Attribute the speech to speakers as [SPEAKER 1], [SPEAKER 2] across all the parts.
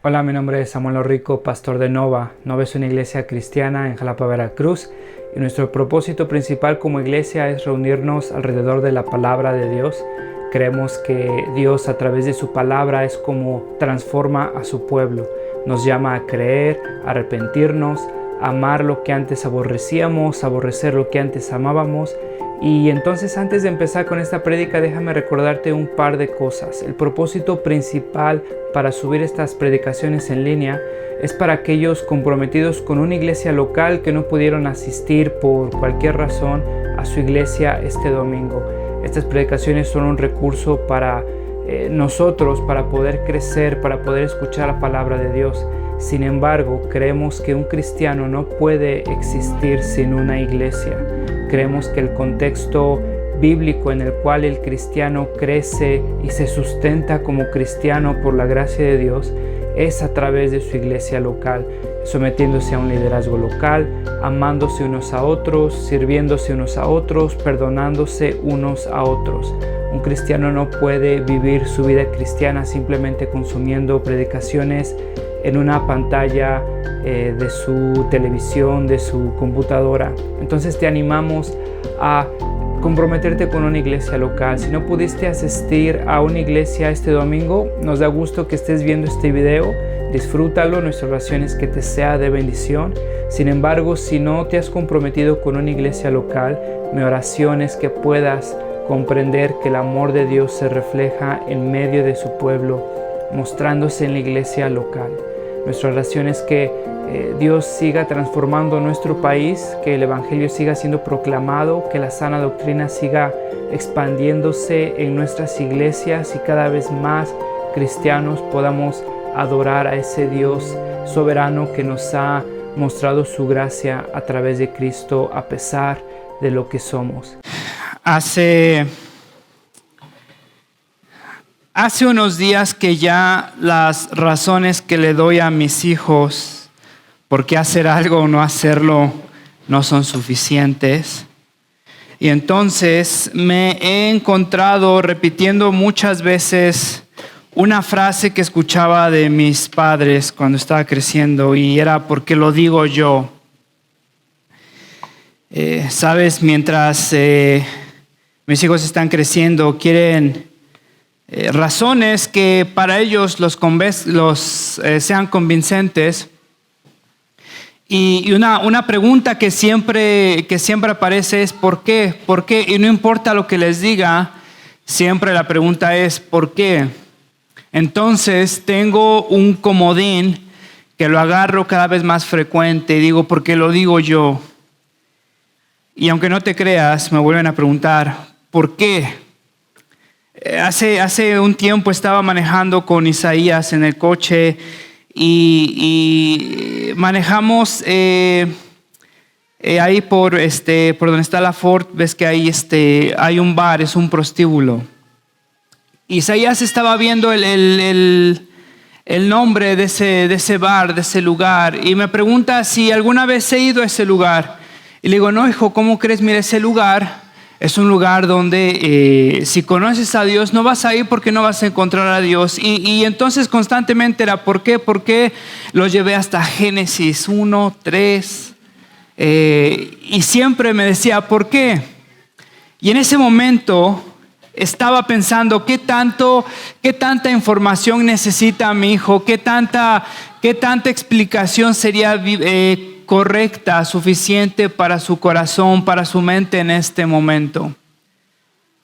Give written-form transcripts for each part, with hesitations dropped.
[SPEAKER 1] Hola, mi nombre es Samuel Orrico, pastor de Nova. Nova es una iglesia cristiana en Jalapa, Veracruz, y nuestro propósito principal como iglesia es reunirnos alrededor de la palabra de Dios. Creemos que Dios a través de su palabra es como transforma a su pueblo. Nos llama a creer, a arrepentirnos, a amar lo que antes aborrecíamos, a aborrecer lo que antes amábamos. Y entonces, antes de empezar con esta prédica, déjame recordarte un par de cosas. El propósito principal para subir estas predicaciones en línea es para aquellos comprometidos con una iglesia local que no pudieron asistir por cualquier razón a su iglesia este domingo. Estas predicaciones son un recurso para nosotros, para poder crecer, para poder escuchar la palabra de Dios. Sin embargo, creemos que un cristiano no puede existir sin una iglesia. Creemos que el contexto bíblico en el cual el cristiano crece y se sustenta como cristiano por la gracia de Dios es a través de su iglesia local, sometiéndose a un liderazgo local, amándose unos a otros, sirviéndose unos a otros, perdonándose unos a otros. Un cristiano no puede vivir su vida cristiana simplemente consumiendo predicaciones en una pantalla de su televisión, de su computadora. Entonces te animamos a comprometerte con una iglesia local. Si no pudiste asistir a una iglesia este domingo, nos da gusto que estés viendo este video. Disfrútalo, nuestra oración es que te sea de bendición. Sin embargo, si no te has comprometido con una iglesia local, mi oración es que puedas comprender que el amor de Dios se refleja en medio de su pueblo, mostrándose en la iglesia local. Nuestra oración es que Dios siga transformando nuestro país, que el Evangelio siga siendo proclamado, que la sana doctrina siga expandiéndose en nuestras iglesias y cada vez más cristianos podamos adorar a ese Dios soberano que nos ha mostrado su gracia a través de Cristo a pesar de lo que somos. Hace unos días que ya las razones que le doy a mis hijos por qué hacer algo o no hacerlo no son suficientes. Y entonces me he encontrado repitiendo muchas veces una frase que escuchaba de mis padres cuando estaba creciendo, y era porque lo digo yo. Sabes, mientras mis hijos están creciendo, quieren razones que para ellos sean convincentes. Y una pregunta que siempre aparece es ¿por qué? ¿Por qué? Y no importa lo que les diga, siempre la pregunta es ¿por qué? Entonces tengo un comodín que lo agarro cada vez más frecuente y digo porque lo digo yo. Y aunque no te creas, me vuelven a preguntar ¿por qué? Hace un tiempo estaba manejando con Isaías en el coche y manejamos ahí por donde está la Ford. Ves que ahí hay un bar, es un prostíbulo. Isaías estaba viendo el nombre de ese bar, de ese lugar, y me pregunta si alguna vez he ido a ese lugar. Y le digo, no, hijo, ¿cómo crees? Mira, ese lugar es un lugar donde si conoces a Dios no vas a ir porque no vas a encontrar a Dios. Y entonces constantemente era ¿por qué? ¿Por qué? Lo llevé hasta Génesis 1, 3 y siempre me decía ¿por qué? Y en ese momento estaba pensando ¿qué tanta información necesita mi hijo? ¿Qué tanta explicación sería correcta, suficiente para su corazón, para su mente en este momento?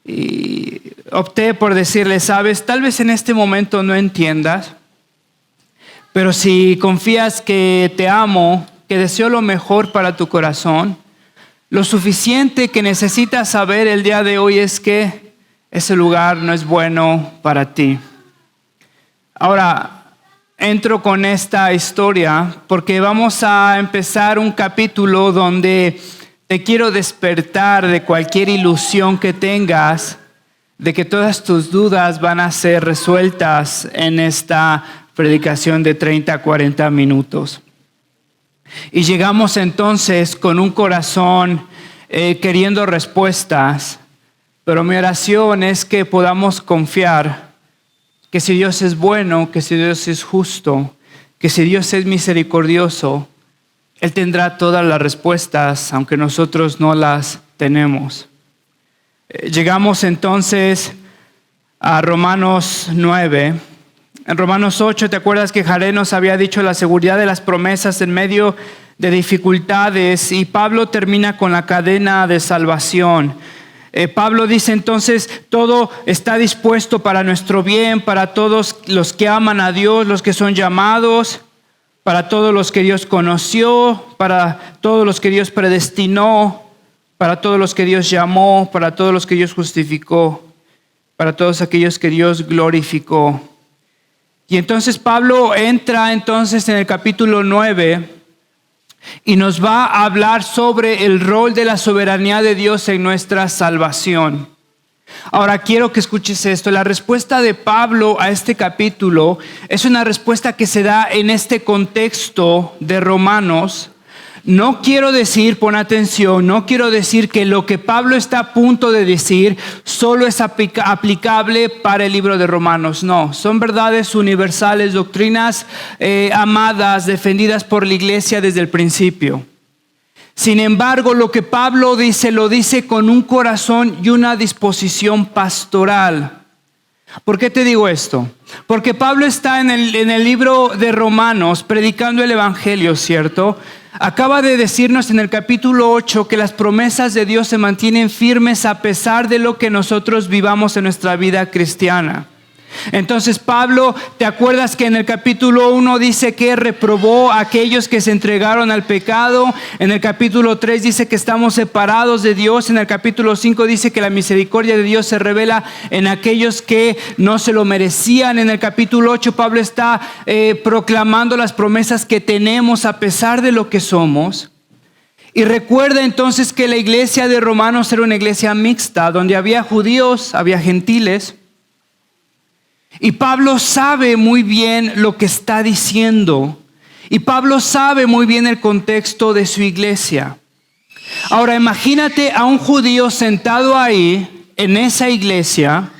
[SPEAKER 1] Y opté por decirle, sabes, tal vez en este momento no entiendas, pero si confías que te amo, que deseo lo mejor para tu corazón, lo suficiente que necesitas saber el día de hoy es que ese lugar no es bueno para ti. Ahora, entro con esta historia porque vamos a empezar un capítulo donde te quiero despertar de cualquier ilusión que tengas de que todas tus dudas van a ser resueltas en esta predicación de 30 a 40 minutos. Y llegamos entonces con un corazón queriendo respuestas, pero mi oración es que podamos confiar que si Dios es bueno, que si Dios es justo, que si Dios es misericordioso, Él tendrá todas las respuestas, aunque nosotros no las tenemos. Llegamos entonces a Romanos 9. En Romanos 8, ¿te acuerdas que Jaré nos había dicho la seguridad de las promesas en medio de dificultades? Y Pablo termina con la cadena de salvación. Pablo dice entonces, todo está dispuesto para nuestro bien, para todos los que aman a Dios, los que son llamados, para todos los que Dios conoció, para todos los que Dios predestinó, para todos los que Dios llamó, para todos los que Dios justificó, para todos aquellos que Dios glorificó. Y entonces Pablo entra entonces en el capítulo 9 y nos va a hablar sobre el rol de la soberanía de Dios en nuestra salvación. Ahora quiero que escuches esto. La respuesta de Pablo a este capítulo es una respuesta que se da en este contexto de Romanos. No quiero decir, pon atención, no quiero decir que lo que Pablo está a punto de decir solo es aplicable para el libro de Romanos. No, son verdades universales, doctrinas amadas, defendidas por la iglesia desde el principio. Sin embargo, lo que Pablo dice, lo dice con un corazón y una disposición pastoral. ¿Por qué te digo esto? Porque Pablo está en el libro de Romanos predicando el evangelio, ¿cierto? Acaba de decirnos en el capítulo 8 que las promesas de Dios se mantienen firmes a pesar de lo que nosotros vivamos en nuestra vida cristiana. Entonces Pablo, ¿te acuerdas que en el capítulo 1 dice que reprobó a aquellos que se entregaron al pecado? En el capítulo 3 dice que estamos separados de Dios. En el capítulo 5 dice que la misericordia de Dios se revela en aquellos que no se lo merecían. En el capítulo 8 Pablo está proclamando las promesas que tenemos a pesar de lo que somos. Y recuerda entonces que la iglesia de Romanos era una iglesia mixta, donde había judíos, había gentiles. Y Pablo sabe muy bien lo que está diciendo. Y Pablo sabe muy bien el contexto de su iglesia. Ahora imagínate a un judío sentado ahí en esa iglesia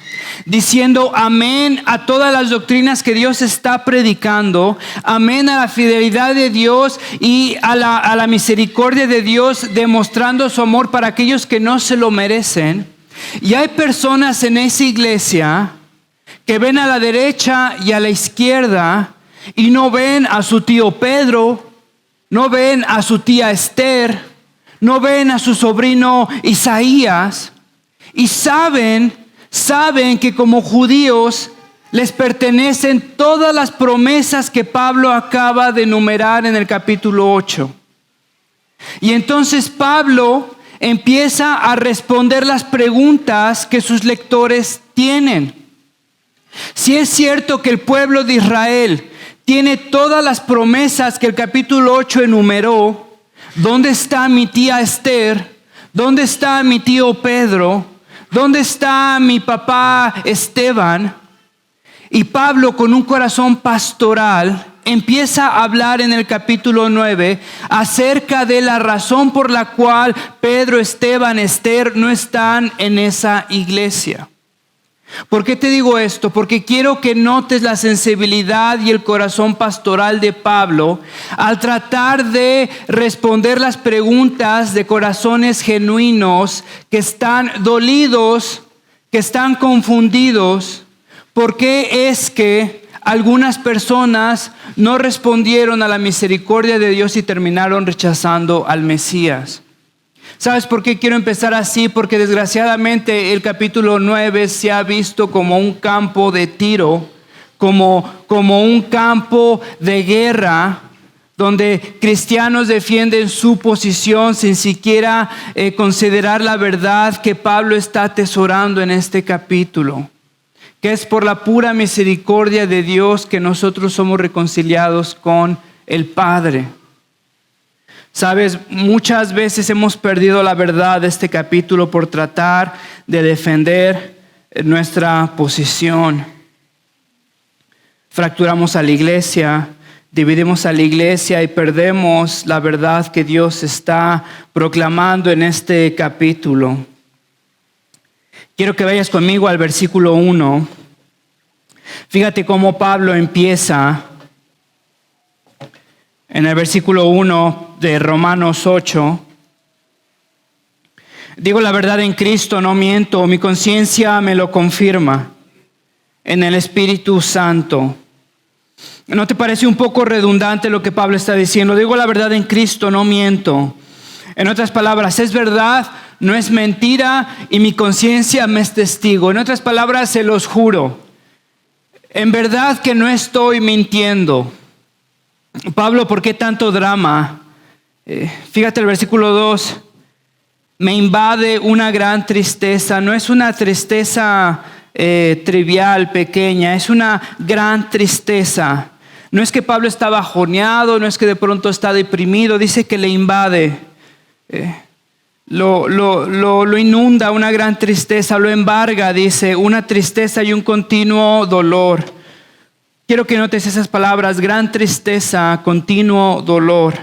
[SPEAKER 1] diciendo amén a todas las doctrinas que Dios está predicando, amén a la fidelidad de Dios y a la misericordia de Dios, demostrando su amor para aquellos que no se lo merecen. Y hay personas en esa iglesia que ven a la derecha y a la izquierda y no ven a su tío Pedro, no ven a su tía Esther, no ven a su sobrino Isaías, y saben que como judíos les pertenecen todas las promesas que Pablo acaba de enumerar en el capítulo 8. Y entonces Pablo empieza a responder las preguntas que sus lectores tienen. Si es cierto que el pueblo de Israel tiene todas las promesas que el capítulo 8 enumeró, ¿dónde está mi tía Esther? ¿Dónde está mi tío Pedro? ¿Dónde está mi papá Esteban? Y Pablo, con un corazón pastoral, empieza a hablar en el capítulo 9 acerca de la razón por la cual Pedro, Esteban, Esther no están en esa iglesia. ¿Por qué te digo esto? Porque quiero que notes la sensibilidad y el corazón pastoral de Pablo al tratar de responder las preguntas de corazones genuinos que están dolidos, que están confundidos. ¿Por qué es que algunas personas no respondieron a la misericordia de Dios y terminaron rechazando al Mesías? ¿Sabes por qué quiero empezar así? Porque desgraciadamente el capítulo 9 se ha visto como un campo de tiro, como un campo de guerra, donde cristianos defienden su posición sin siquiera considerar la verdad que Pablo está atesorando en este capítulo, que es por la pura misericordia de Dios que nosotros somos reconciliados con el Padre. Sabes, muchas veces hemos perdido la verdad de este capítulo por tratar de defender nuestra posición. Fracturamos a la iglesia, dividimos a la iglesia y perdemos la verdad que Dios está proclamando en este capítulo. Quiero que vayas conmigo al versículo 1. Fíjate cómo Pablo empieza en el versículo 1 de Romanos 8. Digo la verdad en Cristo, no miento, mi conciencia me lo confirma en el Espíritu Santo. ¿No te parece un poco redundante lo que Pablo está diciendo? Digo la verdad en Cristo, no miento. En otras palabras, es verdad, no es mentira y mi conciencia me es testigo. En otras palabras, se los juro. En verdad que no estoy mintiendo. Pablo, ¿por qué tanto drama? Fíjate el versículo 2. Me invade una gran tristeza. No es una tristeza trivial, pequeña. Es una gran tristeza. No es que Pablo está bajoneado, no es que de pronto está deprimido. Dice que le invade. Lo inunda una gran tristeza, lo embarga, dice, una tristeza y un continuo dolor. Quiero que notes esas palabras, gran tristeza, continuo dolor.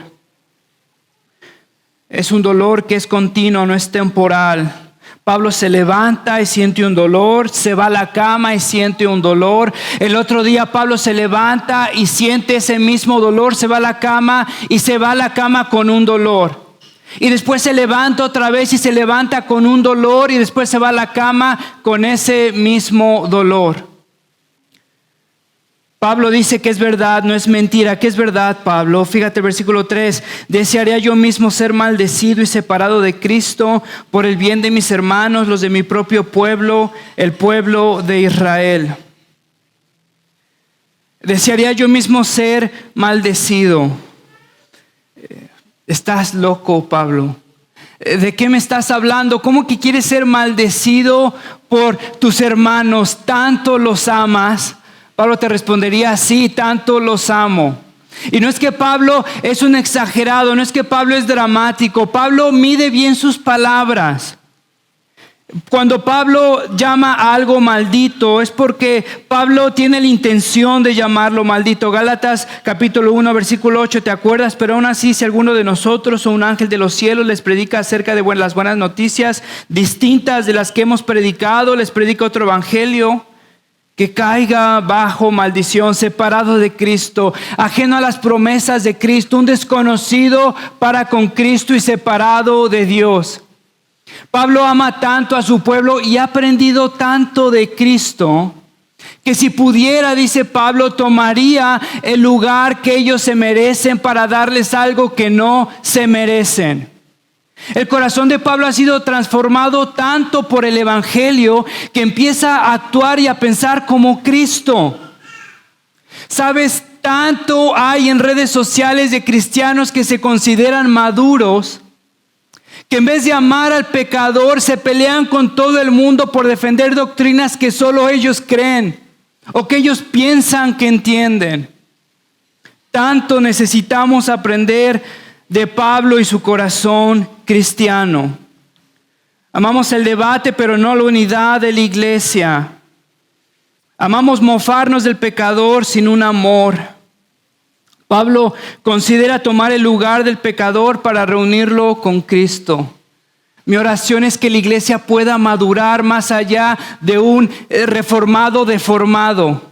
[SPEAKER 1] Es un dolor que es continuo, no es temporal. Pablo se levanta y siente un dolor, se va a la cama y siente un dolor. El otro día Pablo se levanta y siente ese mismo dolor, se va a la cama y se va a la cama con un dolor. Y después se levanta otra vez y se levanta con un dolor y después se va a la cama con ese mismo dolor. Pablo dice que es verdad, no es mentira. ¿Qué es verdad, Pablo? Fíjate el versículo 3. Desearía yo mismo ser maldecido y separado de Cristo por el bien de mis hermanos, los de mi propio pueblo, el pueblo de Israel. Desearía yo mismo ser maldecido. Estás loco, Pablo. ¿De qué me estás hablando? ¿Cómo que quieres ser maldecido por tus hermanos? ¿Tanto los amas? Pablo te respondería, sí, tanto los amo. Y no es que Pablo es un exagerado, no es que Pablo es dramático. Pablo mide bien sus palabras. Cuando Pablo llama a algo maldito es porque Pablo tiene la intención de llamarlo maldito. Gálatas capítulo 1 versículo 8, ¿te acuerdas? Pero aún así, si alguno de nosotros o un ángel de los cielos les predica acerca de las buenas noticias distintas de las que hemos predicado, les predica otro evangelio, que caiga bajo maldición, separado de Cristo, ajeno a las promesas de Cristo, un desconocido para con Cristo y separado de Dios. Pablo ama tanto a su pueblo y ha aprendido tanto de Cristo que si pudiera, dice Pablo, tomaría el lugar que ellos se merecen para darles algo que no se merecen. El corazón de Pablo ha sido transformado tanto por el evangelio que empieza a actuar y a pensar como Cristo. ¿Sabes? Tanto hay en redes sociales de cristianos que se consideran maduros, que en vez de amar al pecador se pelean con todo el mundo por defender doctrinas que solo ellos creen o que ellos piensan que entienden. Tanto necesitamos aprender de Pablo y su corazón cristiano. Amamos el debate, pero no la unidad de la iglesia. Amamos mofarnos del pecador sin un amor. Pablo considera tomar el lugar del pecador para reunirlo con Cristo. Mi oración es que la iglesia pueda madurar más allá de un reformado deformado.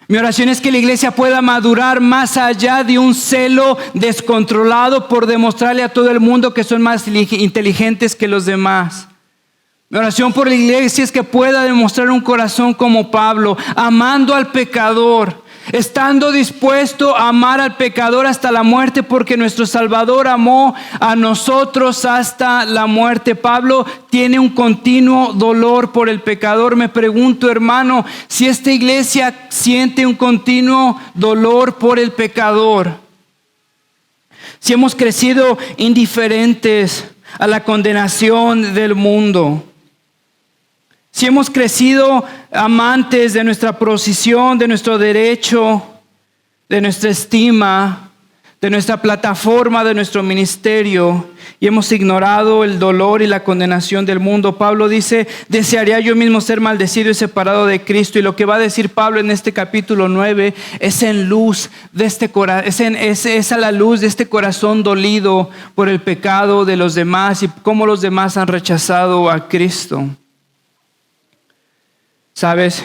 [SPEAKER 1] Mi oración es que la iglesia pueda madurar más allá de un celo descontrolado por demostrarle a todo el mundo que son más inteligentes que los demás. Mi oración por la iglesia es que pueda demostrar un corazón como Pablo, amando al pecador, estando dispuesto a amar al pecador hasta la muerte, porque nuestro Salvador amó a nosotros hasta la muerte. Pablo tiene un continuo dolor por el pecador. Me pregunto, hermano, si esta iglesia siente un continuo dolor por el pecador, si hemos crecido indiferentes a la condenación del mundo, si hemos crecido amantes de nuestra posición, de nuestro derecho, de nuestra estima, de nuestra plataforma, de nuestro ministerio, y hemos ignorado el dolor y la condenación del mundo. Pablo dice, desearía yo mismo ser maldecido y separado de Cristo. Y lo que va a decir Pablo en este capítulo 9 es en luz de este corazón, es a la luz de este corazón dolido por el pecado de los demás y cómo los demás han rechazado a Cristo. ¿Sabes?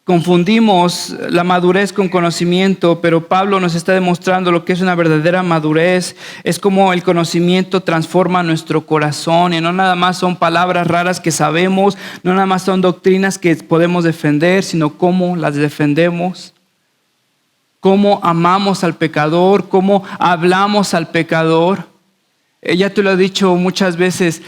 [SPEAKER 2] Confundimos la madurez con conocimiento, pero Pablo nos está demostrando lo que es una verdadera madurez. Es como el conocimiento transforma nuestro corazón y no nada más son palabras raras que sabemos, no nada más son doctrinas que podemos defender, sino cómo las defendemos, cómo amamos al pecador, cómo hablamos al pecador. Ya te lo he dicho muchas veces,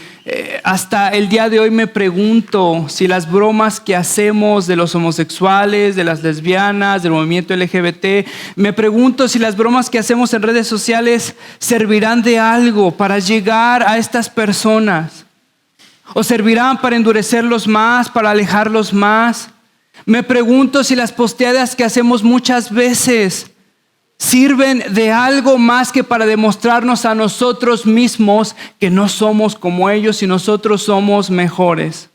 [SPEAKER 2] hasta el día de hoy me pregunto si las bromas que hacemos de los homosexuales, de las lesbianas, del movimiento LGBT, me pregunto si las bromas que hacemos en redes sociales servirán de algo para llegar a estas personas, o servirán para endurecerlos más, para alejarlos más. Me pregunto si las posteadas que hacemos muchas veces sirven de algo más que para demostrarnos a nosotros mismos que no somos como ellos y nosotros somos mejores.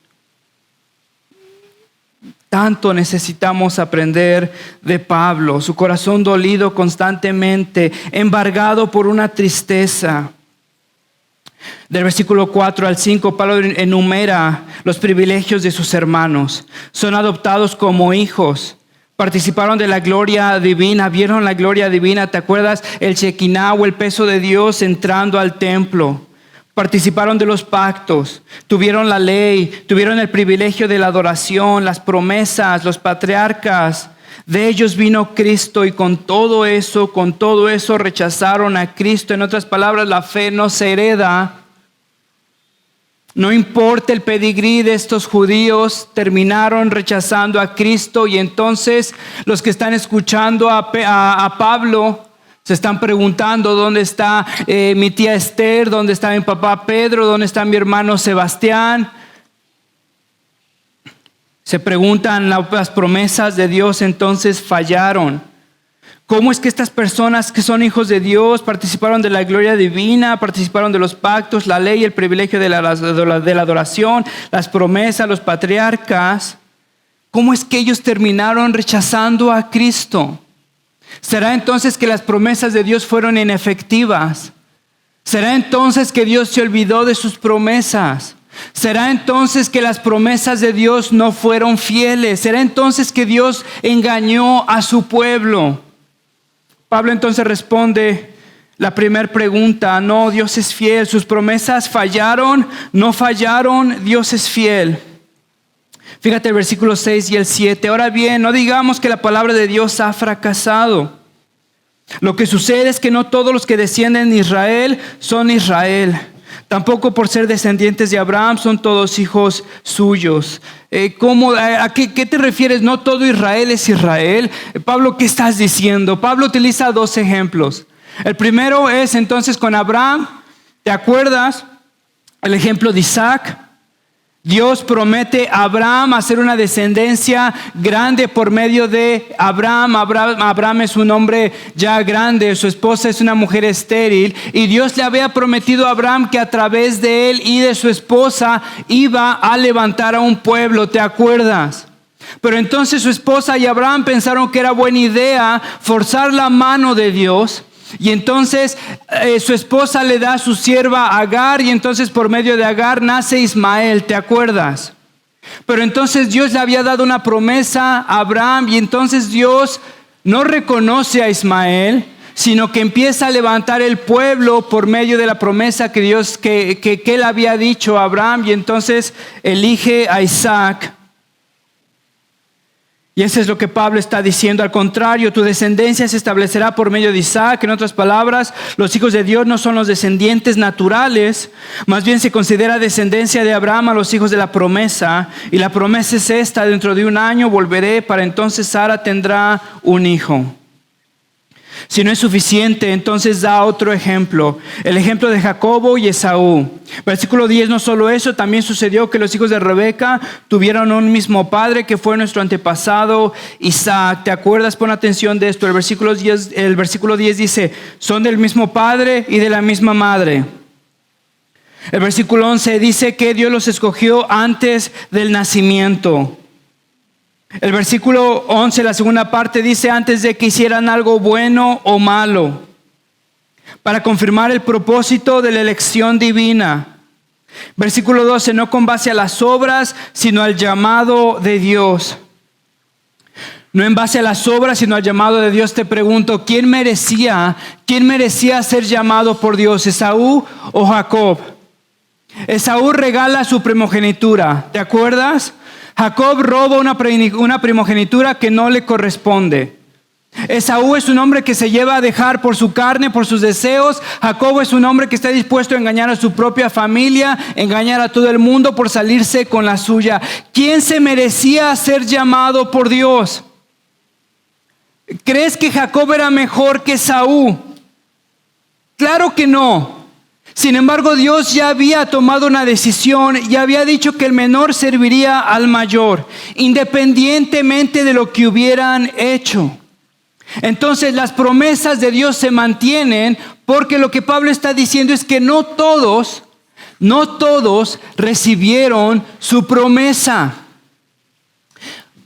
[SPEAKER 2] Tanto necesitamos aprender de Pablo, su corazón dolido constantemente, embargado por una tristeza. Del versículo 4 al 5, Pablo enumera los privilegios de sus hermanos. Son adoptados como hijos. Participaron de la gloria divina, vieron la gloria divina, ¿te acuerdas? El Shekinah o el peso de Dios entrando al templo. Participaron de los pactos, tuvieron la ley, tuvieron el privilegio de la adoración, las promesas, los patriarcas. De ellos vino Cristo y con todo eso rechazaron a Cristo. En otras palabras, la fe no se hereda. No importa el pedigrí de estos judíos, terminaron rechazando a Cristo y entonces los que están escuchando a Pablo se están preguntando: ¿dónde está mi tía Esther? ¿Dónde está mi papá Pedro? ¿Dónde está mi hermano Sebastián? Se preguntan, las promesas de Dios entonces fallaron. ¿Cómo es que estas personas que son hijos de Dios participaron de la gloria divina, participaron de los pactos, la ley, el privilegio de la adoración, las promesas, los patriarcas? ¿Cómo es que ellos terminaron rechazando a Cristo? ¿Será entonces que las promesas de Dios fueron inefectivas? ¿Será entonces que Dios se olvidó de sus promesas? ¿Será entonces que las promesas de Dios no fueron fieles? ¿Será entonces que Dios engañó a su pueblo? Pablo entonces responde la primera pregunta: no, Dios es fiel. Sus promesas fallaron, no fallaron, Dios es fiel. Fíjate el versículo 6 y el 7. Ahora bien, no digamos que la palabra de Dios ha fracasado. Lo que sucede es que no todos los que descienden de Israel son Israel. Tampoco por ser descendientes de Abraham son todos hijos suyos. ¿A qué te refieres? No todo Israel es Israel. Pablo, ¿qué estás diciendo? Pablo utiliza dos ejemplos. El primero es entonces con Abraham. ¿Te acuerdas? El ejemplo de Isaac. Dios promete a Abraham hacer una descendencia grande por medio de Abraham. Abraham es un hombre ya grande, su esposa es una mujer estéril y Dios le había prometido a Abraham que a través de él y de su esposa iba a levantar a un pueblo, ¿te acuerdas? Pero entonces su esposa y Abraham pensaron que era buena idea forzar la mano de Dios. Y entonces su esposa le da a su sierva Agar y entonces por medio de Agar nace Ismael, ¿te acuerdas? Pero entonces Dios le había dado una promesa a Abraham y entonces Dios no reconoce a Ismael, sino que empieza a levantar el pueblo por medio de la promesa que Dios que él había dicho a Abraham y entonces elige a Isaac. Y eso es lo que Pablo está diciendo. Al contrario, tu descendencia se establecerá por medio de Isaac. En otras palabras, los hijos de Dios no son los descendientes naturales. Más bien se considera descendencia de Abraham a los hijos de la promesa. Y la promesa es esta: dentro de un año volveré, para entonces Sara tendrá un hijo. Si no es suficiente, entonces da otro ejemplo. El ejemplo de Jacobo y Esaú. Versículo 10, no solo eso, también sucedió que los hijos de Rebeca tuvieron un mismo padre, que fue nuestro antepasado Isaac. ¿Te acuerdas? Pon atención de esto. El versículo 10 dice: son del mismo padre y de la misma madre. El versículo 11 dice que Dios los escogió antes del nacimiento. El versículo 11, la segunda parte, dice: antes de que hicieran algo bueno o malo, para confirmar el propósito de la elección divina. Versículo 12, no con base a las obras, sino al llamado de Dios. No en base a las obras, sino al llamado de Dios, te pregunto, ¿quién merecía ser llamado por Dios, Esaú o Jacob? Esaú regala su primogenitura, ¿te acuerdas? Jacob roba una primogenitura que no le corresponde. Esaú es un hombre que se lleva a dejar por su carne, por sus deseos. Jacob es un hombre que está dispuesto a engañar a su propia familia, engañar a todo el mundo por salirse con la suya. ¿Quién se merecía ser llamado por Dios? ¿Crees que Jacob era mejor que Esaú? Claro que no. Sin embargo, Dios ya había tomado una decisión y había dicho que el menor serviría al mayor, independientemente de lo que hubieran hecho. Entonces las promesas de Dios se mantienen, porque lo que Pablo está diciendo es que no todos recibieron su promesa.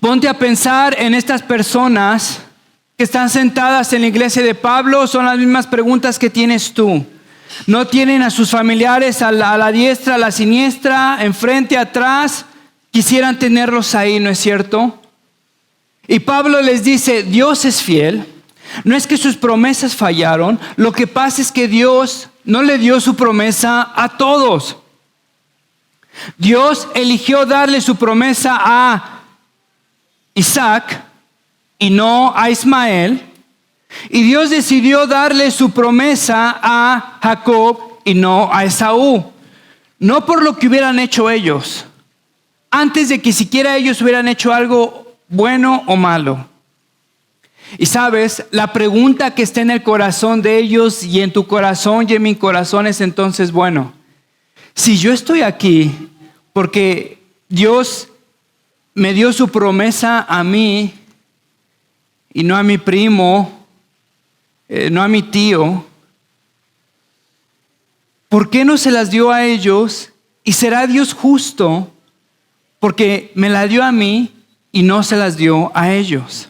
[SPEAKER 2] Ponte a pensar en estas personas que están sentadas en la iglesia de Pablo. Son las mismas preguntas que tienes tú. No tienen a sus familiares a la diestra, a la siniestra, enfrente, atrás. Quisieran tenerlos ahí, ¿no es cierto? Y Pablo les dice, Dios es fiel. No es que sus promesas fallaron. Lo que pasa es que Dios no le dio su promesa a todos. Dios eligió darle su promesa a Isaac y no a Ismael. Y Dios decidió darle su promesa a Jacob y no a Esaú. No por lo que hubieran hecho ellos, antes de que siquiera ellos hubieran hecho algo bueno o malo. Y sabes, la pregunta que está en el corazón de ellos y en tu corazón y en mi corazón es entonces, bueno, si yo estoy aquí porque Dios me dio su promesa a mí y no a mi primo, no a mi tío, ¿por qué no se las dio a ellos? Y será Dios justo porque me la dio a mí y no se las dio a ellos.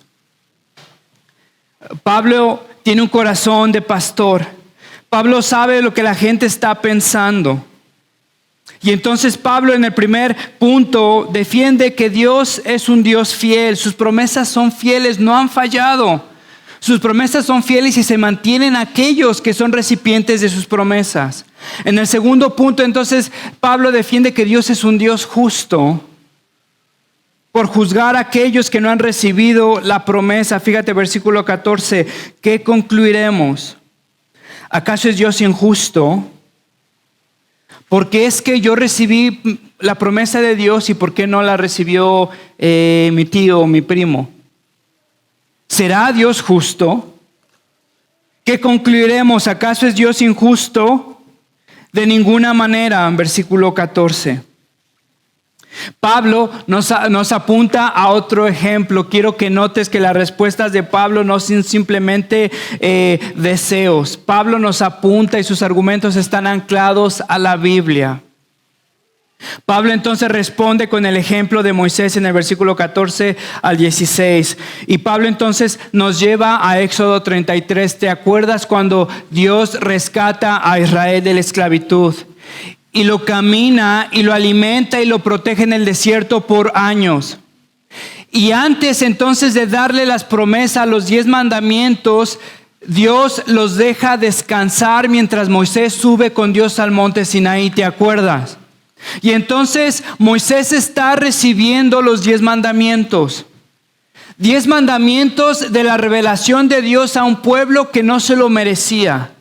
[SPEAKER 2] Pablo tiene un corazón de pastor. Pablo sabe lo que la gente está pensando. Y entonces Pablo en el primer punto defiende que Dios es un Dios fiel. Sus promesas son fieles, no han fallado. Sus promesas son fieles y se mantienen aquellos que son recipientes de sus promesas. En el segundo punto, entonces, Pablo defiende que Dios es un Dios justo por juzgar a aquellos que no han recibido la promesa. Fíjate, versículo 14, ¿qué concluiremos? ¿Acaso es Dios injusto? Porque es que yo recibí la promesa de Dios y ¿por qué no la recibió mi tío o mi primo? ¿Será Dios justo? ¿Qué concluiremos? ¿Acaso es Dios injusto? De ninguna manera, en versículo 14. Pablo nos apunta a otro ejemplo. Quiero que notes que las respuestas de Pablo no son simplemente deseos. Pablo nos apunta y sus argumentos están anclados a la Biblia. Pablo entonces responde con el ejemplo de Moisés en el versículo 14 al 16. Y Pablo entonces nos lleva a Éxodo 33. ¿Te acuerdas cuando Dios rescata a Israel de la esclavitud? Y lo camina y lo alimenta y lo protege en el desierto por años. Y antes entonces de darle las promesas, los 10 mandamientos, Dios los deja descansar mientras Moisés sube con Dios al monte Sinaí. ¿Te acuerdas? Y entonces Moisés está recibiendo los 10 mandamientos. 10 mandamientos de la revelación de Dios a un pueblo que no se lo merecía.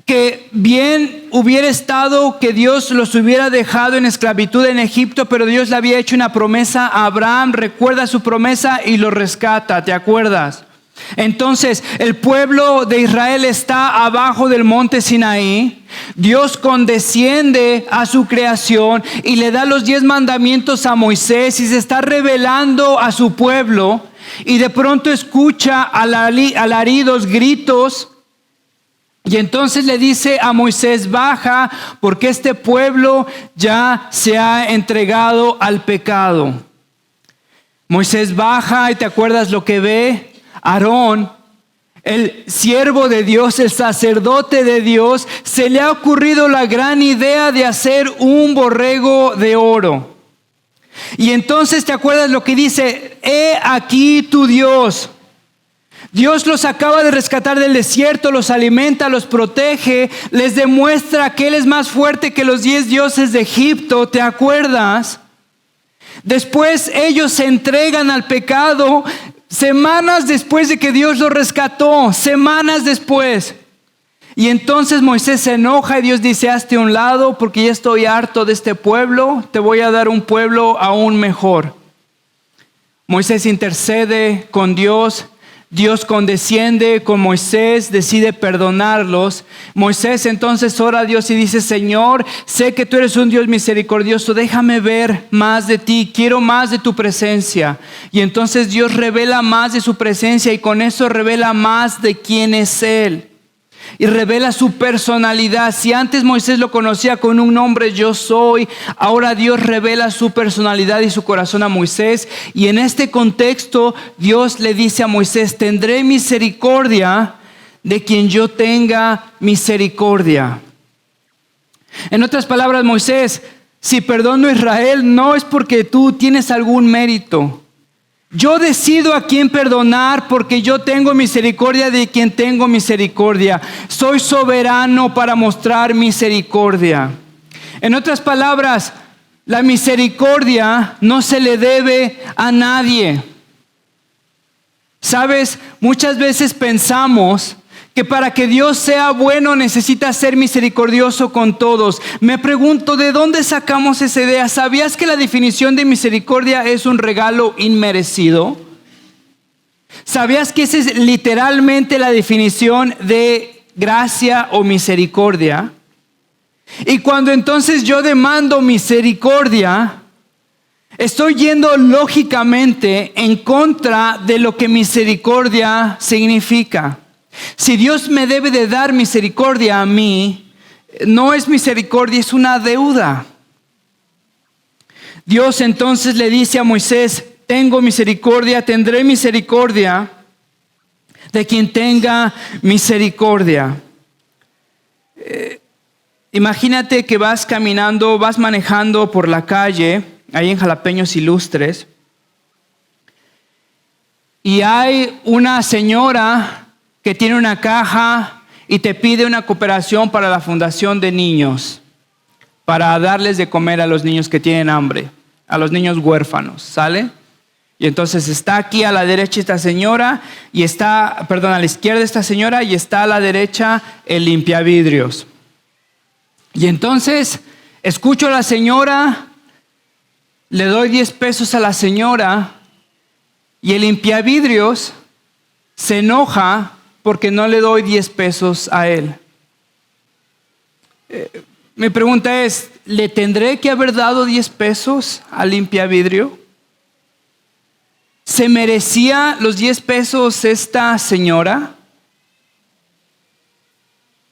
[SPEAKER 2] Que bien hubiera estado que Dios los hubiera dejado en esclavitud en Egipto, pero Dios le había hecho una promesa a Abraham. Recuerda su promesa y lo rescata, ¿te acuerdas? Entonces el pueblo de Israel está abajo del monte Sinaí. Dios condesciende a su creación y le da los 10 mandamientos a Moisés y se está revelando a su pueblo. Y de pronto escucha alaridos, gritos. Y entonces le dice a Moisés, baja, porque este pueblo ya se ha entregado al pecado. Moisés baja y ¿te acuerdas lo que ve? Aarón, el siervo de Dios, el sacerdote de Dios, se le ha ocurrido la gran idea de hacer un borrego de oro. Y entonces te acuerdas lo que dice, he aquí tu Dios. Dios los acaba de rescatar del desierto, los alimenta, los protege, les demuestra que Él es más fuerte que los 10 dioses de Egipto, ¿te acuerdas? Después ellos se entregan al pecado semanas después de que Dios los rescató, semanas después. Y entonces Moisés se enoja y Dios dice, hazte a un lado porque ya estoy harto de este pueblo, te voy a dar un pueblo aún mejor. Moisés intercede con Dios, Dios condesciende con Moisés, decide perdonarlos. Moisés entonces ora a Dios y dice, Señor, sé que tú eres un Dios misericordioso, déjame ver más de ti, quiero más de tu presencia. Y entonces Dios revela más de su presencia y con eso revela más de quién es Él. Y revela su personalidad. Si antes Moisés lo conocía con un nombre, yo soy, ahora Dios revela su personalidad y su corazón a Moisés. Y en este contexto Dios le dice a Moisés, tendré misericordia de quien yo tenga misericordia. En otras palabras, Moisés, si perdono a Israel, no es porque tú tienes algún mérito. Yo decido a quién perdonar porque yo tengo misericordia de quien tengo misericordia. Soy soberano para mostrar misericordia. En otras palabras, la misericordia no se le debe a nadie. ¿Sabes? Muchas veces pensamos que para que Dios sea bueno necesita ser misericordioso con todos. Me pregunto, ¿de dónde sacamos esa idea? ¿Sabías que la definición de misericordia es un regalo inmerecido? ¿Sabías que esa es literalmente la definición de gracia o misericordia? Y cuando entonces yo demando misericordia, estoy yendo lógicamente en contra de lo que misericordia significa. Si Dios me debe de dar misericordia a mí, no es misericordia, es una deuda. Dios entonces le dice a Moisés, tengo misericordia, tendré misericordia de quien tenga misericordia. Imagínate que vas caminando, vas manejando por la calle, ahí en Jalapeños Ilustres, y hay una señora que tiene una caja y te pide una cooperación para la fundación de niños, para darles de comer a los niños que tienen hambre, a los niños huérfanos, ¿sale? Y entonces está aquí a la derecha esta señora, y está, a la izquierda esta señora, y está a la derecha el limpiavidrios. Y entonces escucho a la señora, le doy 10 pesos a la señora, y el limpiavidrios se enoja porque no le doy 10 pesos a él. Mi pregunta es, ¿le tendré que haber dado 10 pesos al limpiavidrio? ¿Se merecía los 10 pesos esta señora?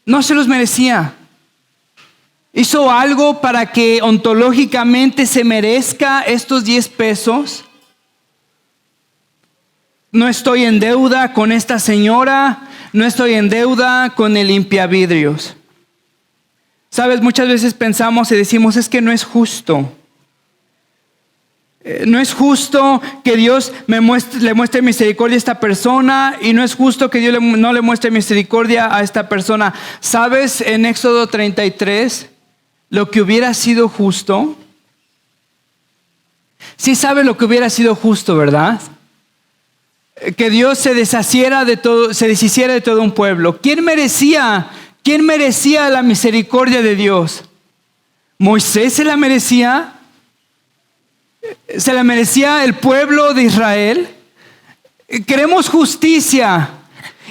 [SPEAKER 2] No se los merecía. ¿Hizo algo para que ontológicamente se merezca estos 10 pesos? No estoy en deuda con esta señora, no estoy en deuda con el limpiavidrios. Sabes, muchas veces pensamos y decimos, es que no es justo. No es justo que Dios le muestre misericordia a esta persona, y no es justo que Dios no le muestre misericordia a esta persona. ¿Sabes en Éxodo 33 lo que hubiera sido justo? Sí sabes lo que hubiera sido justo, ¿verdad? Que Dios se deshiciera de todo un pueblo. ¿Quién merecía la misericordia de Dios? ¿Moisés se la merecía? ¿Se la merecía el pueblo de Israel? Queremos justicia.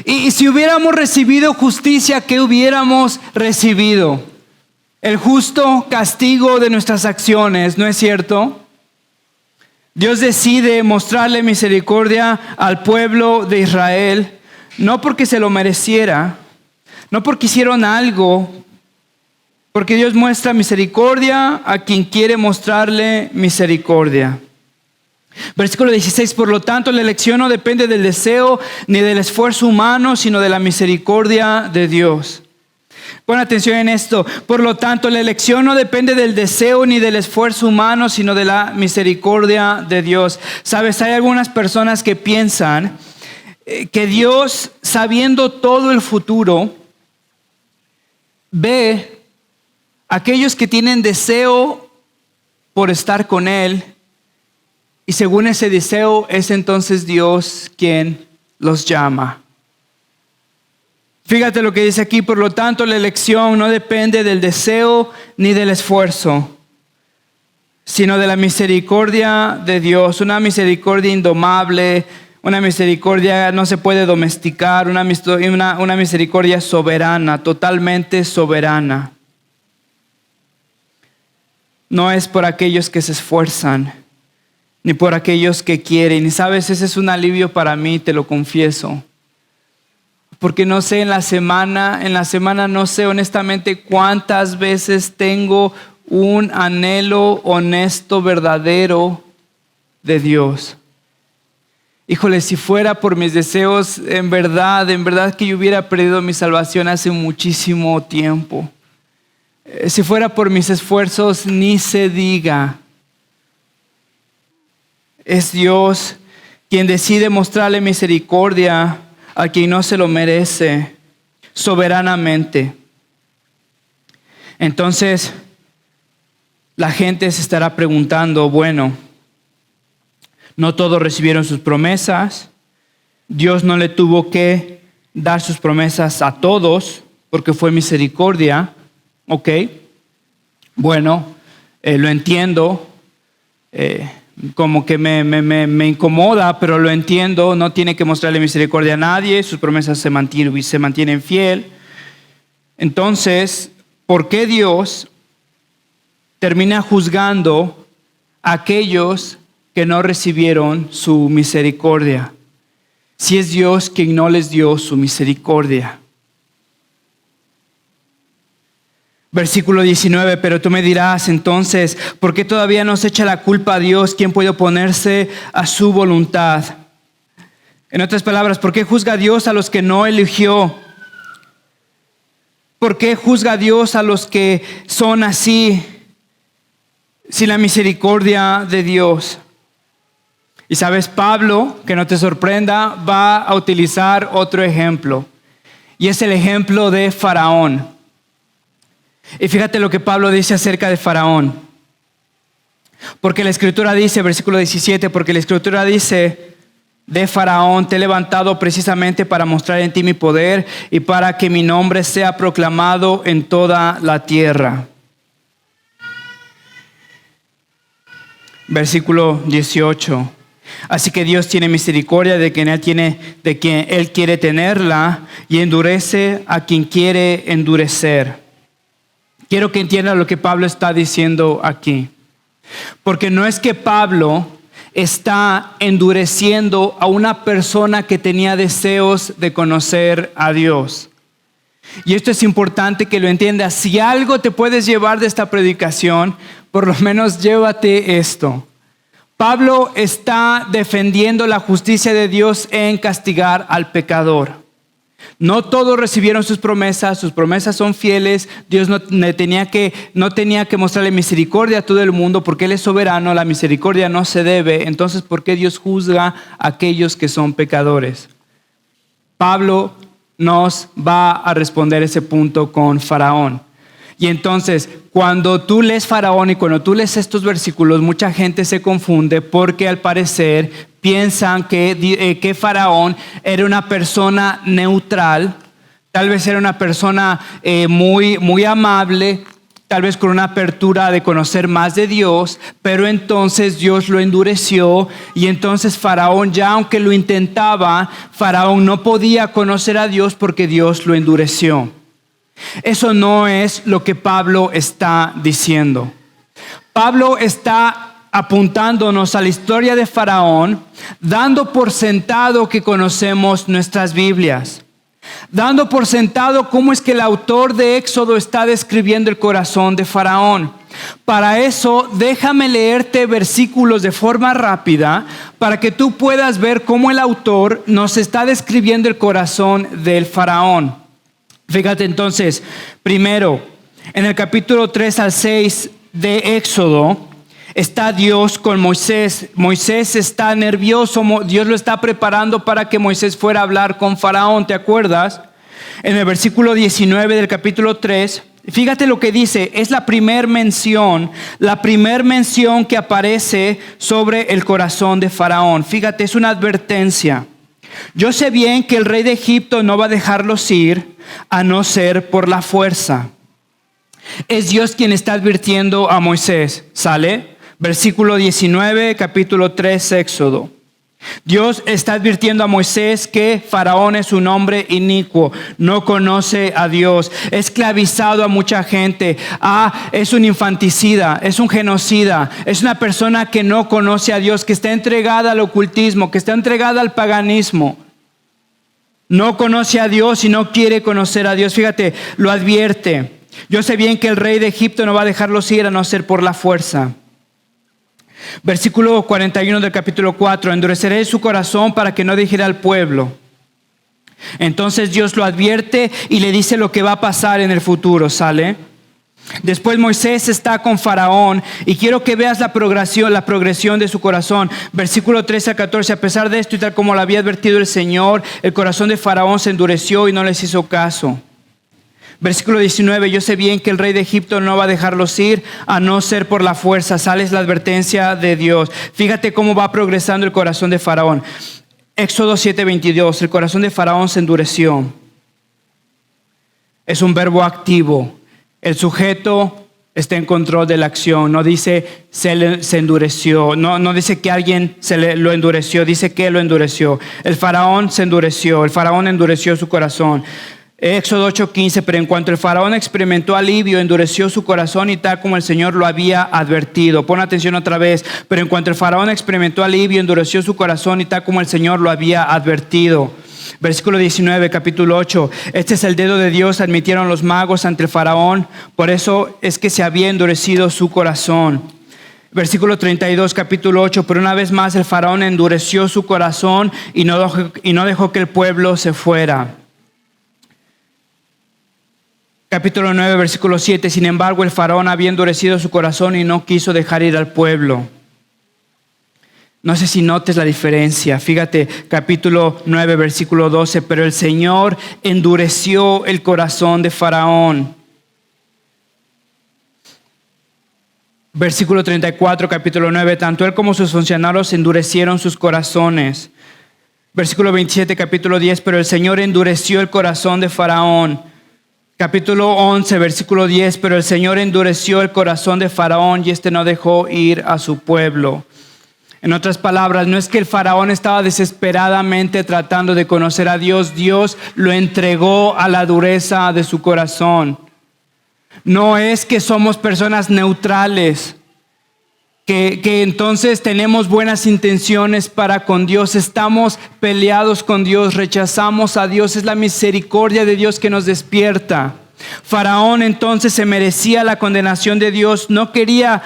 [SPEAKER 2] Y si hubiéramos recibido justicia, ¿qué hubiéramos recibido? El justo castigo de nuestras acciones, ¿no es cierto? Dios decide mostrarle misericordia al pueblo de Israel, no porque se lo mereciera, no porque hicieron algo, porque Dios muestra misericordia a quien quiere mostrarle misericordia. Versículo 16, por lo tanto la elección no depende del deseo ni del esfuerzo humano, sino de la misericordia de Dios. Pon atención en esto. Por lo tanto, la elección no depende del deseo ni del esfuerzo humano, sino de la misericordia de Dios. Sabes, hay algunas personas que piensan que Dios, sabiendo todo el futuro, ve a aquellos que tienen deseo por estar con Él, y según ese deseo es entonces Dios quien los llama. Fíjate lo que dice aquí: por lo tanto, la elección no depende del deseo ni del esfuerzo, sino de la misericordia de Dios, una misericordia indomable, una misericordia no se puede domesticar, una misericordia soberana, totalmente soberana. No es por aquellos que se esfuerzan, ni por aquellos que quieren. Y sabes, ese es un alivio para mí, te lo confieso. Porque no sé, en la semana no sé honestamente cuántas veces tengo un anhelo honesto, verdadero de Dios. Híjole, si fuera por mis deseos, en verdad que yo hubiera perdido mi salvación hace muchísimo tiempo. Si fuera por mis esfuerzos, ni se diga. Es Dios quien decide mostrarle misericordia a quien no se lo merece, soberanamente. Entonces, la gente se estará preguntando, bueno, no todos recibieron sus promesas. Dios no le tuvo que dar sus promesas a todos porque fue misericordia. Ok, bueno, lo entiendo. Como que me incomoda, pero lo entiendo. No tiene que mostrarle misericordia a nadie. Sus promesas se mantienen fiel. Entonces, ¿por qué Dios termina juzgando a aquellos que no recibieron su misericordia? Si es Dios quien no les dio su misericordia. Versículo 19, pero tú me dirás entonces, ¿por qué todavía nos echa la culpa a Dios? ¿Quién puede oponerse a su voluntad? En otras palabras, ¿por qué juzga Dios a los que no eligió? ¿Por qué juzga Dios a los que son así, sin la misericordia de Dios? Y sabes, Pablo, que no te sorprenda, va a utilizar otro ejemplo. Y es el ejemplo de Faraón. Y fíjate lo que Pablo dice acerca de Faraón. Porque la Escritura dice, versículo 17, porque la Escritura dice, de Faraón te he levantado precisamente para mostrar en ti mi poder y para que mi nombre sea proclamado en toda la tierra. Versículo 18. Así que Dios tiene misericordia de quien Él quiere tenerla y endurece a quien quiere endurecer. Quiero que entiendan lo que Pablo está diciendo aquí. Porque no es que Pablo está endureciendo a una persona que tenía deseos de conocer a Dios. Y esto es importante que lo entiendas. Si algo te puedes llevar de esta predicación, por lo menos llévate esto. Pablo está defendiendo la justicia de Dios en castigar al pecador. No todos recibieron sus promesas son fieles. Dios no tenía que mostrarle misericordia a todo el mundo porque Él es soberano, la misericordia no se debe. Entonces, ¿por qué Dios juzga a aquellos que son pecadores? Pablo nos va a responder ese punto con Faraón. Y entonces, cuando tú lees Faraón y cuando tú lees estos versículos, mucha gente se confunde porque al parecer piensan que Faraón era una persona neutral, tal vez era una persona muy amable, tal vez con una apertura de conocer más de Dios, pero entonces Dios lo endureció y entonces Faraón, ya aunque lo intentaba, Faraón no podía conocer a Dios porque Dios lo endureció. Eso no es lo que Pablo está diciendo. Pablo está apuntándonos a la historia de Faraón, dando por sentado que conocemos nuestras Biblias, dando por sentado cómo es que el autor de Éxodo está describiendo el corazón de Faraón. Para eso, déjame leerte versículos de forma rápida para que tú puedas ver cómo el autor nos está describiendo el corazón del Faraón. Fíjate entonces, primero, en el capítulo 3 al 6 de Éxodo, está Dios con Moisés. Moisés está nervioso, Dios lo está preparando para que Moisés fuera a hablar con Faraón, ¿te acuerdas? En el versículo 19 del capítulo 3, fíjate lo que dice, es la primer mención que aparece sobre el corazón de Faraón. Fíjate, es una advertencia. Yo sé bien que el rey de Egipto no va a dejarlos ir a no ser por la fuerza. Es Dios quien está advirtiendo a Moisés, ¿sale? Versículo 19, capítulo 3, Éxodo. Dios está advirtiendo a Moisés que Faraón es un hombre inicuo, no conoce a Dios, ha esclavizado a mucha gente, es un infanticida, es un genocida, es una persona que no conoce a Dios, que está entregada al ocultismo, que está entregada al paganismo. No conoce a Dios y no quiere conocer a Dios. Fíjate, lo advierte. Yo sé bien que el rey de Egipto no va a dejarlos ir a no ser por la fuerza. Versículo 41 del capítulo 4, endureceré su corazón para que no dijera al pueblo. Entonces Dios lo advierte y le dice lo que va a pasar en el futuro, ¿sale? Después Moisés está con Faraón y quiero que veas la progresión de su corazón. Versículo 13 a 14, a pesar de esto y tal como lo había advertido el Señor, el corazón de Faraón se endureció y no les hizo caso. Versículo 19, yo sé bien que el rey de Egipto no va a dejarlos ir a no ser por la fuerza. Sale la advertencia de Dios. Fíjate cómo va progresando el corazón de Faraón. Éxodo 7:22, el corazón de Faraón se endureció. Es un verbo activo. El sujeto está en control de la acción. No dice se endureció. No dice que alguien lo endureció. Dice que lo endureció. El faraón se endureció. El faraón endureció su corazón. Éxodo 8:15, pero en cuanto el faraón experimentó alivio, endureció su corazón y tal como el Señor lo había advertido. Pon atención otra vez. Pero en cuanto el faraón experimentó alivio, endureció su corazón y tal como el Señor lo había advertido. Versículo 19, capítulo 8. Este es el dedo de Dios, admitieron los magos ante el faraón. Por eso es que se había endurecido su corazón. Versículo 32, capítulo 8. Pero una vez más el faraón endureció su corazón y no dejó que el pueblo se fuera. Capítulo 9, versículo 7. Sin embargo, el faraón había endurecido su corazón y no quiso dejar ir al pueblo. No sé si notes la diferencia. Fíjate, capítulo 9, versículo 12. Pero el Señor endureció el corazón de Faraón. Versículo 34, capítulo 9. Tanto él como sus funcionarios endurecieron sus corazones. Versículo 27, capítulo 10. Pero el Señor endureció el corazón de Faraón. Capítulo 11, versículo 10, pero el Señor endureció el corazón de Faraón y este no dejó ir a su pueblo. En otras palabras, no es que el faraón estaba desesperadamente tratando de conocer a Dios. Dios lo entregó a la dureza de su corazón. No es que somos personas neutrales, que entonces tenemos buenas intenciones para con Dios, estamos peleados con Dios, rechazamos a Dios. Es la misericordia de Dios que nos despierta. Faraón entonces se merecía la condenación de Dios, no quería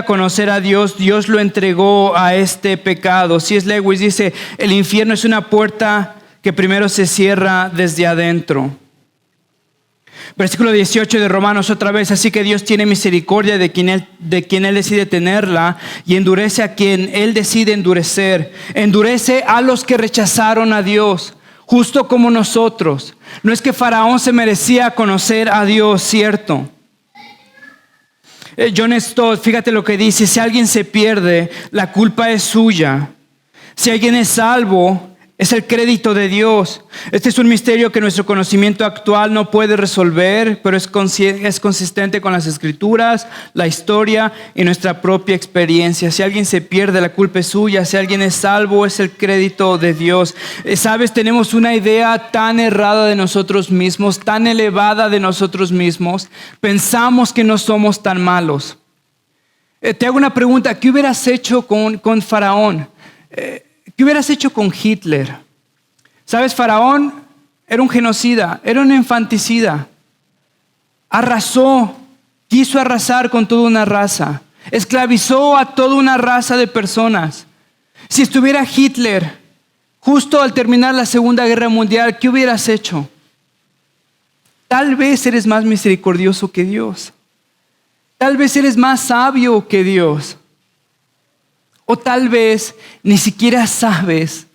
[SPEAKER 2] conocer a Dios. Dios lo entregó a este pecado. C.S. Lewis dice, el infierno es una puerta que primero se cierra desde adentro. Versículo 18 de Romanos otra vez. Así que Dios tiene misericordia de quien Él decide tenerla y endurece a quien Él decide endurecer. Endurece a los que rechazaron a Dios, justo como nosotros. No es que Faraón se merecía conocer a Dios, ¿cierto? John Stott, fíjate lo que dice. Si alguien se pierde, la culpa es suya. Si alguien es salvo, es el crédito de Dios. Este es un misterio que nuestro conocimiento actual no puede resolver, pero es consistente con las Escrituras, la historia y nuestra propia experiencia. Si alguien se pierde, la culpa es suya. Si alguien es salvo, es el crédito de Dios. Sabes, tenemos una idea tan errada de nosotros mismos, tan elevada de nosotros mismos. Pensamos que no somos tan malos. Te hago una pregunta. ¿Qué hubieras hecho con Faraón? ¿Qué hubieras hecho con Hitler? ¿Sabes? Faraón era un genocida, era un infanticida. Arrasó, quiso arrasar con toda una raza. Esclavizó a toda una raza de personas. Si estuviera Hitler, justo al terminar la Segunda Guerra Mundial, ¿qué hubieras hecho? tal vez eres más misericordioso que Dios. Tal vez eres más sabio que Dios. O tal vez ni siquiera sabes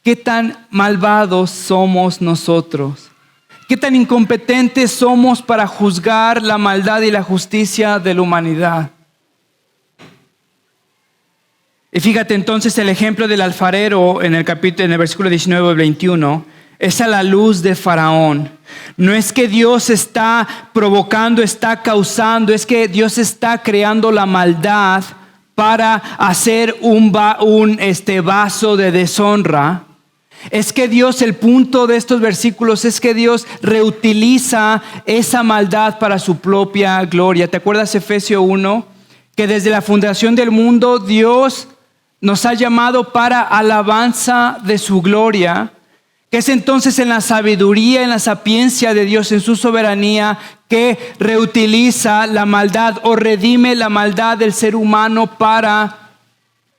[SPEAKER 2] qué tan malvados somos nosotros. Qué tan incompetentes somos para juzgar la maldad y la justicia de la humanidad. Y fíjate entonces el ejemplo del alfarero en el versículo 19 al 21. Es a la luz de Faraón. No es que Dios está provocando, está causando, es que Dios está creando la maldad para hacer un vaso de deshonra. Es que Dios, el punto de estos versículos es que Dios reutiliza esa maldad para su propia gloria. ¿Te acuerdas Efesios 1? Que desde la fundación del mundo Dios nos ha llamado para alabanza de su gloria. Que es entonces en la sabiduría, en la sapiencia de Dios, en su soberanía, que reutiliza la maldad o redime la maldad del ser humano para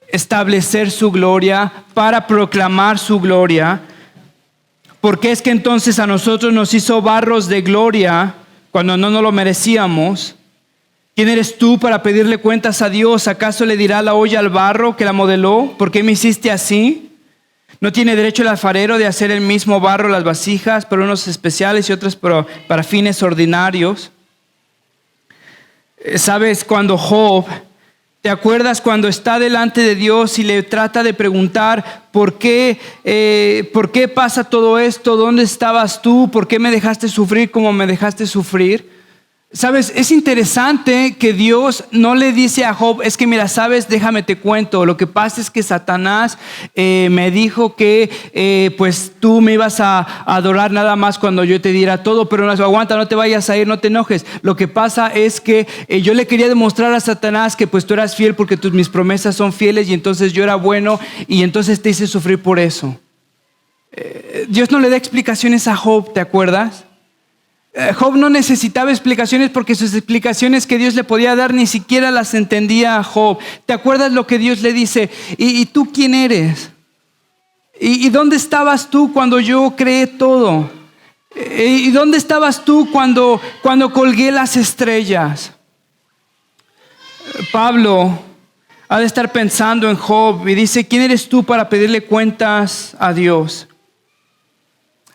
[SPEAKER 2] establecer su gloria, para proclamar su gloria. Porque es que entonces a nosotros nos hizo barros de gloria cuando no nos lo merecíamos. ¿Quién eres tú para pedirle cuentas a Dios? ¿Acaso le dirá la olla al barro que la modeló? ¿Por qué me hiciste así? ¿No tiene derecho el alfarero de hacer el mismo barro las vasijas, pero unos especiales y otros para fines ordinarios? ¿Sabes cuando Job, te acuerdas cuando está delante de Dios y le trata de preguntar ¿por qué pasa todo esto? ¿Dónde estabas tú? ¿Por qué me dejaste sufrir como me dejaste sufrir? Sabes, es interesante que Dios no le dice a Job, es que mira, sabes, déjame te cuento. Lo que pasa es que Satanás me dijo que pues tú me ibas a adorar nada más cuando yo te diera todo, pero no, aguanta, no te vayas a ir, no te enojes. Lo que pasa es que yo le quería demostrar a Satanás que pues tú eras fiel porque mis promesas son fieles y entonces yo era bueno y entonces te hice sufrir por eso. Dios no le da explicaciones a Job, ¿te acuerdas? Job no necesitaba explicaciones porque sus explicaciones que Dios le podía dar ni siquiera las entendía a Job. ¿Te acuerdas lo que Dios le dice? ¿Y tú quién eres? ¿Y dónde estabas tú cuando yo creé todo? ¿Y dónde estabas tú cuando colgué las estrellas? Pablo ha de estar pensando en Job y dice, ¿quién eres tú para pedirle cuentas a Dios?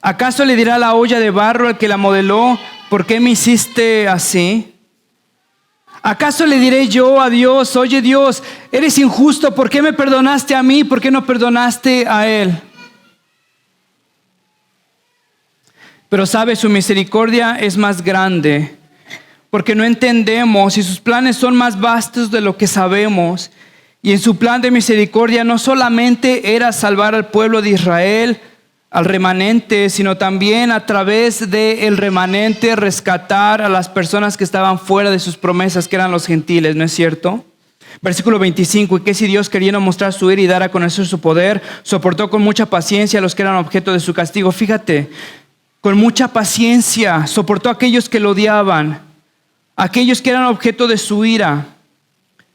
[SPEAKER 2] ¿Acaso le dirá la olla de barro al que la modeló, ¿por qué me hiciste así? ¿Acaso le diré yo a Dios, oye Dios, eres injusto, ¿por qué me perdonaste a mí? ¿Por qué no perdonaste a él? Pero sabe, su misericordia es más grande, porque no entendemos y sus planes son más vastos de lo que sabemos. Y en su plan de misericordia no solamente era salvar al pueblo de Israel, al remanente, sino también a través del remanente rescatar a las personas que estaban fuera de sus promesas, que eran los gentiles, ¿no es cierto? Versículo 25, y que si Dios, queriendo mostrar su ira y dar a conocer su poder, soportó con mucha paciencia a los que eran objeto de su castigo. Fíjate, con mucha paciencia soportó a aquellos que lo odiaban, aquellos que eran objeto de su ira.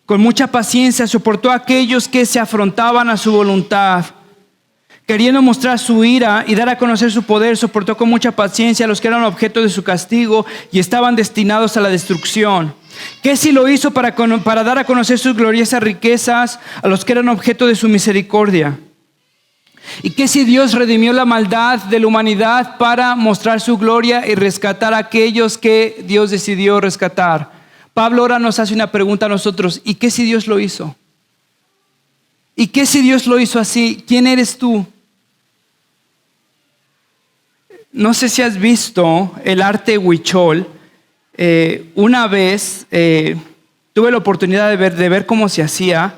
[SPEAKER 2] Con mucha paciencia soportó a aquellos que se afrontaban a su voluntad. Queriendo mostrar su ira y dar a conocer su poder, soportó con mucha paciencia a los que eran objeto de su castigo y estaban destinados a la destrucción. ¿Qué si lo hizo para dar a conocer sus gloriosas riquezas a los que eran objeto de su misericordia? ¿Y qué si Dios redimió la maldad de la humanidad para mostrar su gloria y rescatar a aquellos que Dios decidió rescatar? Pablo ahora nos hace una pregunta a nosotros, ¿y qué si Dios lo hizo? ¿Y qué si Dios lo hizo así? ¿Quién eres tú? No sé si has visto el arte huichol. Una vez tuve la oportunidad de ver cómo se hacía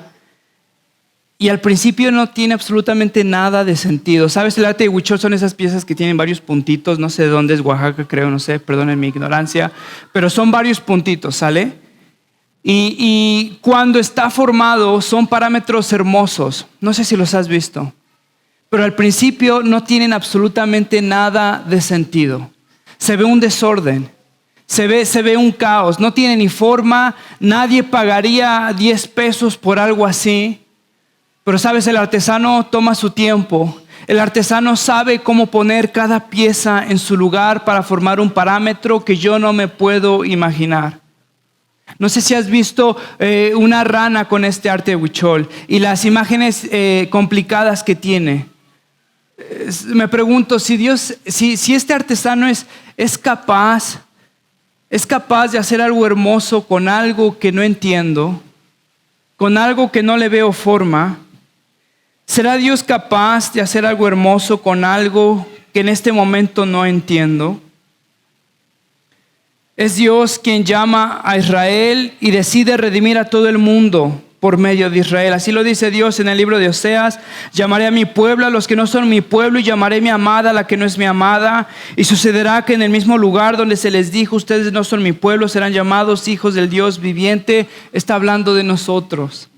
[SPEAKER 2] y al principio no tiene absolutamente nada de sentido. ¿Sabes? El arte de huichol son esas piezas que tienen varios puntitos. No sé de dónde es, Oaxaca creo, no sé, perdonen mi ignorancia. Pero son varios puntitos, ¿sale? Y cuando está formado son parámetros hermosos. No sé si los has visto. Pero al principio no tienen absolutamente nada de sentido. Se ve un desorden, se ve un caos, no tiene ni forma, nadie pagaría 10 pesos por algo así. Pero sabes, el artesano toma su tiempo, El artesano sabe cómo poner cada pieza en su lugar para formar un parámetro que yo no me puedo imaginar. No sé si has visto una rana con este arte de huichol y las imágenes complicadas que tiene. Me pregunto si este artesano es capaz de hacer algo hermoso con algo que no entiendo, con algo que no le veo forma. ¿Será Dios capaz de hacer algo hermoso con algo que en este momento no entiendo? Es Dios quien llama a Israel y decide redimir a todo el mundo por medio de Israel. Así lo dice Dios en el libro de Oseas: llamaré a mi pueblo a los que no son mi pueblo, y llamaré mi amada a la que no es mi amada. Y sucederá que en el mismo lugar donde se les dijo, ustedes no son mi pueblo, serán llamados hijos del Dios viviente. Está hablando de nosotros.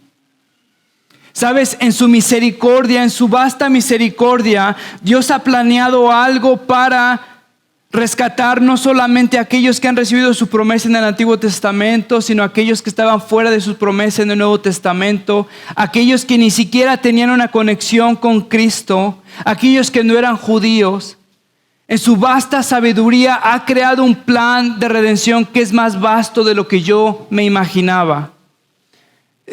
[SPEAKER 2] Sabes, en su misericordia, en su vasta misericordia, Dios ha planeado algo para rescatar no solamente a aquellos que han recibido su promesa en el Antiguo Testamento, sino a aquellos que estaban fuera de su promesa en el Nuevo Testamento, aquellos que ni siquiera tenían una conexión con Cristo, aquellos que no eran judíos. En su vasta sabiduría ha creado un plan de redención que es más vasto de lo que yo me imaginaba.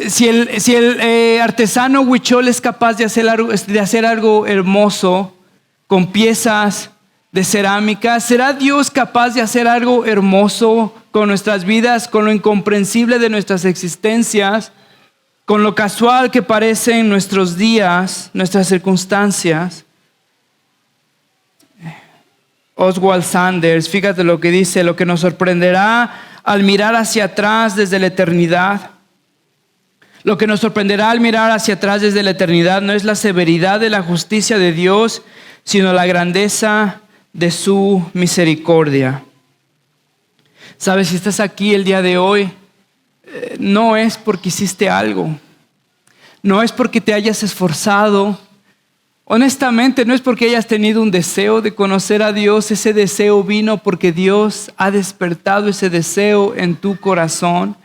[SPEAKER 2] Si el artesano huichol es capaz de hacer algo hermoso con piezas de cerámica, ¿será Dios capaz de hacer algo hermoso con nuestras vidas, con lo incomprensible de nuestras existencias, con lo casual que parecen nuestros días, nuestras circunstancias? Oswald Sanders, fíjate lo que dice: lo que nos sorprenderá al mirar hacia atrás desde la eternidad. Lo que nos sorprenderá al mirar hacia atrás desde la eternidad no es la severidad de la justicia de Dios, sino la grandeza de su misericordia. Sabes, si estás aquí el día de hoy, no es porque hiciste algo, no es porque te hayas esforzado, honestamente no es porque hayas tenido un deseo de conocer a Dios. Ese deseo vino porque Dios ha despertado ese deseo en tu corazón.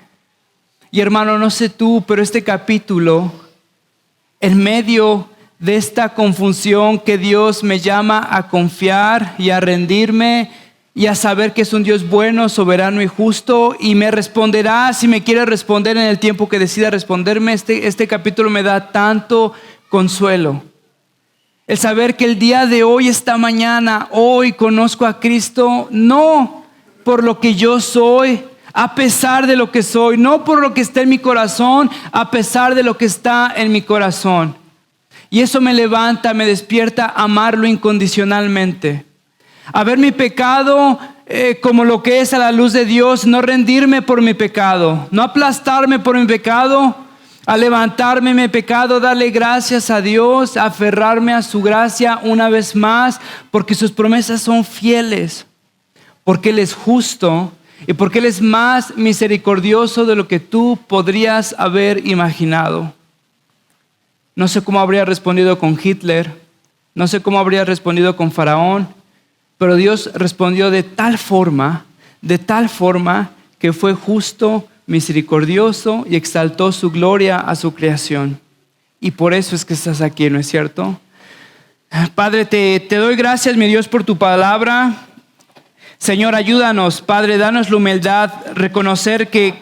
[SPEAKER 2] Y hermano, no sé tú, pero este capítulo, en medio de esta confusión que Dios me llama a confiar y a rendirme y a saber que es un Dios bueno, soberano y justo, y me responderá si me quiere responder en el tiempo que decida responderme. Este capítulo me da tanto consuelo. El saber que el día de hoy, esta mañana, hoy conozco a Cristo, no por lo que yo soy, a pesar de lo que soy, no por lo que está en mi corazón, a pesar de lo que está en mi corazón. Y eso me levanta, me despierta a amarlo incondicionalmente. A ver mi pecado como lo que es a la luz de Dios, no rendirme por mi pecado, no aplastarme por mi pecado, a levantarme en mi pecado, darle gracias a Dios, a aferrarme a su gracia una vez más, porque sus promesas son fieles, porque Él es justo y porque Él es más misericordioso de lo que tú podrías haber imaginado. No sé cómo habría respondido con Hitler, no sé cómo habría respondido con Faraón, pero Dios respondió de tal forma que fue justo, misericordioso y exaltó su gloria a su creación. Y por eso es que estás aquí, ¿no es cierto? Padre, te doy gracias, mi Dios, por tu palabra. Señor, ayúdanos, Padre, danos la humildad, reconocer que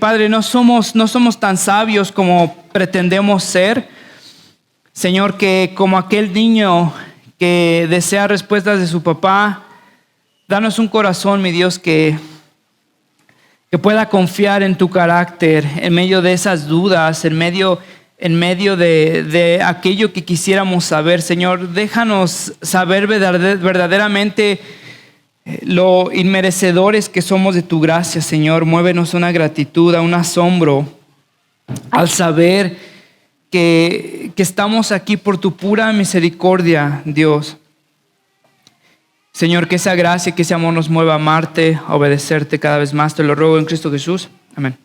[SPEAKER 2] Padre, no somos tan sabios como pretendemos ser. Señor, que como aquel niño que desea respuestas de su papá, danos un corazón, mi Dios, que pueda confiar en tu carácter en medio de esas dudas, en medio de aquello que quisiéramos saber. Señor, déjanos saber verdaderamente lo inmerecedores que somos de tu gracia, Señor. Muévenos una gratitud, un asombro al saber que estamos aquí por tu pura misericordia, Dios. Señor, que esa gracia, que ese amor nos mueva a amarte, a obedecerte cada vez más. Te lo ruego en Cristo Jesús. Amén.